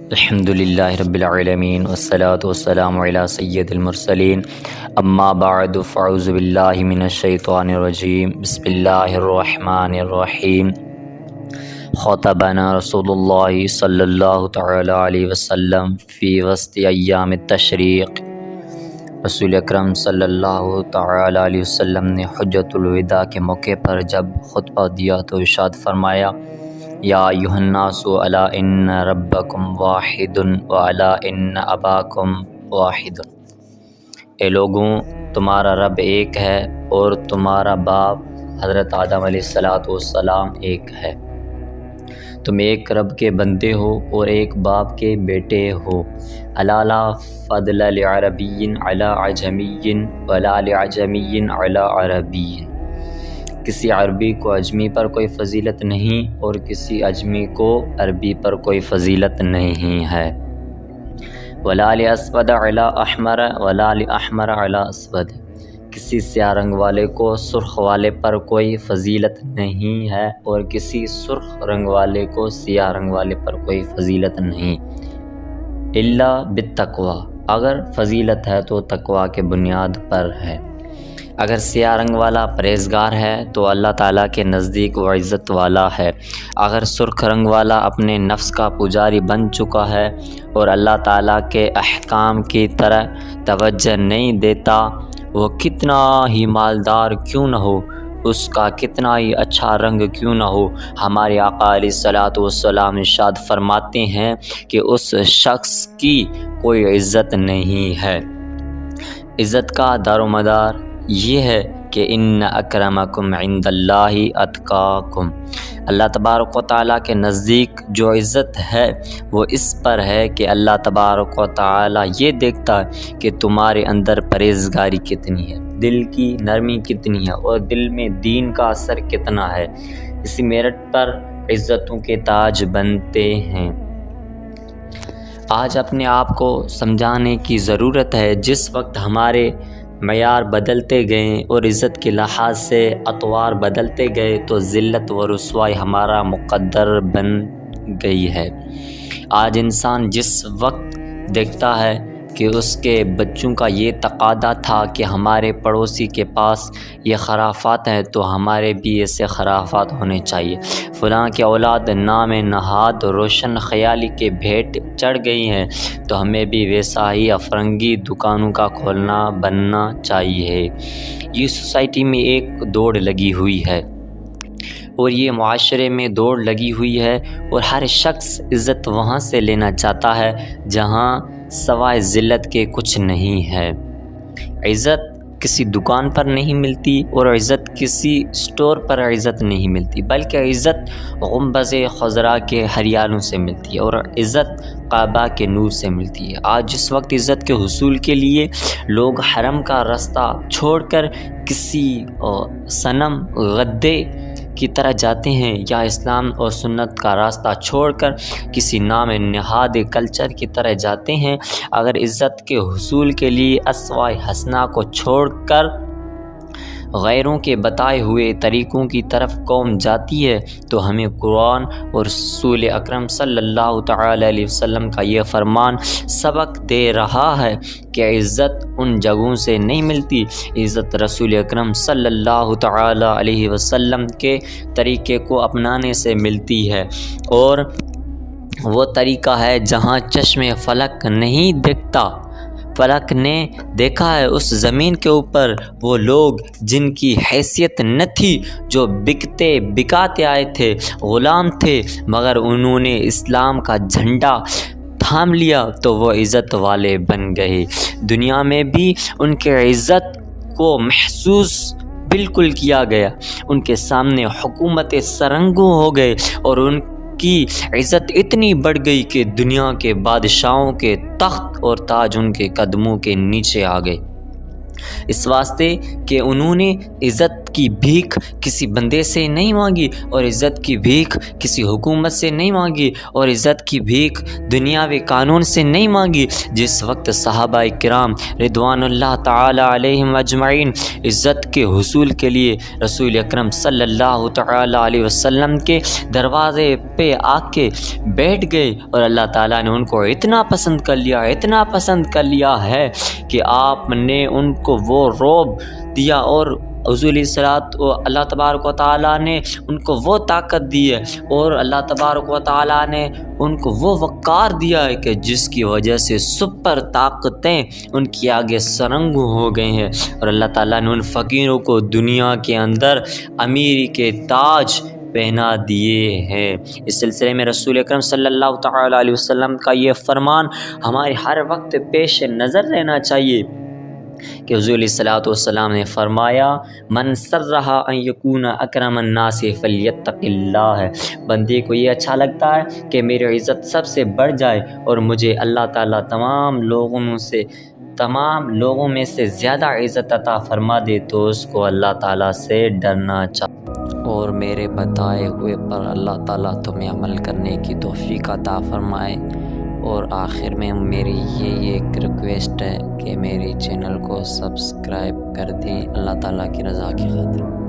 الحمد للہ رب العالمین والصلاة والسلام علی سید المرسلین اما بعد فاعوذ باللہ من الشیطان الرجیم بسم اللہ الرحمن الرحیم خطبنا رسول اللہ صلی اللہ تعالی علیہ وسلم فی وسط ایام التشریق۔ رسول اکرم صلی اللہ تعالی علیہ وسلم نے حجۃ الوداع کے موقع پر جب خطبہ دیا تو ارشاد فرمایا، یا ایھا الناس الا ان ربکم واحد والا ان اباکم واحد۔ اے لوگوں، تمہارا رب ایک ہے اور تمہارا باپ حضرت آدم علیہ السلام ایک ہے۔ تم ایک رب کے بندے ہو اور ایک باپ کے بیٹے ہو۔ الا لا فضل لعربی علی عجمی ولا لعجمی علی عربی۔ کسی عربی کو اجمی پر کوئی فضیلت نہیں اور کسی اجمی کو عربی پر کوئی فضیلت نہیں ہے۔ ولا لاسود علی احمر ولا لاحمر علی اسود۔ کسی سیاہ رنگ والے کو سرخ والے پر کوئی فضیلت نہیں ہے اور کسی سرخ رنگ والے کو سیاہ رنگ والے پر کوئی فضیلت نہیں، الا بالتقوی۔ اگر فضیلت ہے تو تقوی کے بنیاد پر ہے۔ اگر سیاہ رنگ والا پرہیزگار ہے تو اللہ تعالیٰ کے نزدیک وہ عزت والا ہے۔ اگر سرخ رنگ والا اپنے نفس کا پجاری بن چکا ہے اور اللہ تعالیٰ کے احکام کی طرح توجہ نہیں دیتا، وہ کتنا ہی مالدار کیوں نہ ہو، اس کا کتنا ہی اچھا رنگ کیوں نہ ہو، ہمارے آقا علیہ الصلوۃ والسلام ارشاد فرماتے ہیں کہ اس شخص کی کوئی عزت نہیں ہے۔ عزت کا دار و مدار یہ ہے کہ ان اکرمکم عند اللہ اتقاکم۔ اللہ تبارک و تعالیٰ کے نزدیک جو عزت ہے وہ اس پر ہے کہ اللہ تبارک و تعالیٰ یہ دیکھتا ہے کہ تمہارے اندر پرہیزگاری کتنی ہے، دل کی نرمی کتنی ہے اور دل میں دین کا اثر کتنا ہے۔ اسی میرٹ پر عزتوں کے تاج بنتے ہیں۔ آج اپنے آپ کو سمجھانے کی ضرورت ہے، جس وقت ہمارے معیار بدلتے گئے اور عزت کے لحاظ سے اطوار بدلتے گئے تو ذلت و رسوائی ہمارا مقدر بن گئی ہے۔ آج انسان جس وقت دیکھتا ہے کہ اس کے بچوں کا یہ تقاضا تھا کہ ہمارے پڑوسی کے پاس یہ خرافات ہیں تو ہمارے بھی ایسے خرافات ہونے چاہیے، فلاں کی اولاد نام نہاد روشن خیالی کے بھیٹ چڑھ گئی ہیں تو ہمیں بھی ویسا ہی افرنگی دکانوں کا کھولنا بننا چاہیے۔ یہ سوسائٹی میں ایک دوڑ لگی ہوئی ہے اور یہ معاشرے میں دوڑ لگی ہوئی ہے اور ہر شخص عزت وہاں سے لینا چاہتا ہے جہاں سوائے ذلت کے کچھ نہیں ہے۔ عزت کسی دکان پر نہیں ملتی اور عزت کسی سٹور پر عزت نہیں ملتی، بلکہ عزت گنبد خضرا کے ہریالوں سے ملتی ہے اور عزت کعبہ کے نور سے ملتی ہے۔ آج جس وقت عزت کے حصول کے لیے لوگ حرم کا راستہ چھوڑ کر کسی صنم غدے کی طرح جاتے ہیں یا اسلام اور سنت کا راستہ چھوڑ کر کسی نام نہاد کلچر کی طرح جاتے ہیں، اگر عزت کے حصول کے لیے اسوہ حسنہ کو چھوڑ کر غیروں کے بتائے ہوئے طریقوں کی طرف قوم جاتی ہے تو ہمیں قرآن اور رسول اکرم صلی اللہ تعالی علیہ وسلم کا یہ فرمان سبق دے رہا ہے کہ عزت ان جگہوں سے نہیں ملتی، عزت رسول اکرم صلی اللہ تعالی علیہ وسلم کے طریقے کو اپنانے سے ملتی ہے، اور وہ طریقہ ہے جہاں چشم فلک نہیں دیکھتا۔ فلک نے دیکھا ہے اس زمین کے اوپر وہ لوگ جن کی حیثیت نہ تھی، جو بکتے بکاتے آئے تھے، غلام تھے، مگر انہوں نے اسلام کا جھنڈا تھام لیا تو وہ عزت والے بن گئے۔ دنیا میں بھی ان کے عزت کو محسوس بالکل کیا گیا، ان کے سامنے حکومت سرنگوں ہو گئے اور ان کی عزت اتنی بڑھ گئی کہ دنیا کے بادشاہوں کے تخت اور تاج ان کے قدموں کے نیچے آ گئے، اس واسطے کہ انہوں نے عزت عزت کی بھیک کسی بندے سے نہیں مانگی، اور عزت کی بھیک کسی حکومت سے نہیں مانگی، اور عزت کی بھیک دنیاوی قانون سے نہیں مانگی۔ جس وقت صحابہ کرام رضوان اللہ تعالی علیہم اجمعین عزت کے حصول کے لیے رسول اکرم صلی اللہ تعالی علیہ وسلم کے دروازے پہ آ کے بیٹھ گئے، اور اللہ تعالیٰ نے ان کو اتنا پسند کر لیا، اتنا پسند کر لیا ہے کہ آپ نے ان کو وہ رعب دیا، اور حضور اللہ تبارک و تعالیٰ نے ان کو وہ طاقت دی ہے، اور اللہ تبارک و تعالیٰ نے ان کو وہ وقار دیا ہے کہ جس کی وجہ سے سپر طاقتیں ان کی آگے سرنگوں ہو گئے ہیں، اور اللہ تعالیٰ نے ان فقیروں کو دنیا کے اندر امیری کے تاج پہنا دیے ہیں۔ اس سلسلے میں رسول اکرم صلی اللہ تعالی علیہ وسلم کا یہ فرمان ہمارے ہر وقت پیش نظر رہنا چاہیے کہ حضور علیہ الصلوۃ والسلام نے فرمایا من سرہ ان یکون اکرم الناس فلیتق اللہ، بندے کو یہ اچھا لگتا ہے کہ میری عزت سب سے بڑھ جائے اور مجھے اللہ تعالیٰ تمام لوگوں میں سے زیادہ عزت عطا فرما دے تو اس کو اللہ تعالیٰ سے ڈرنا چاہیے، اور میرے بتائے ہوئے پر اللہ تعالیٰ تمہیں عمل کرنے کی توفیق عطا فرمائے۔ اور آخر میں میری یہ ایک ریکویسٹ ہے کہ میری چینل کو سبسکرائب کر دیں اللہ تعالیٰ کی رضا کی خاطر۔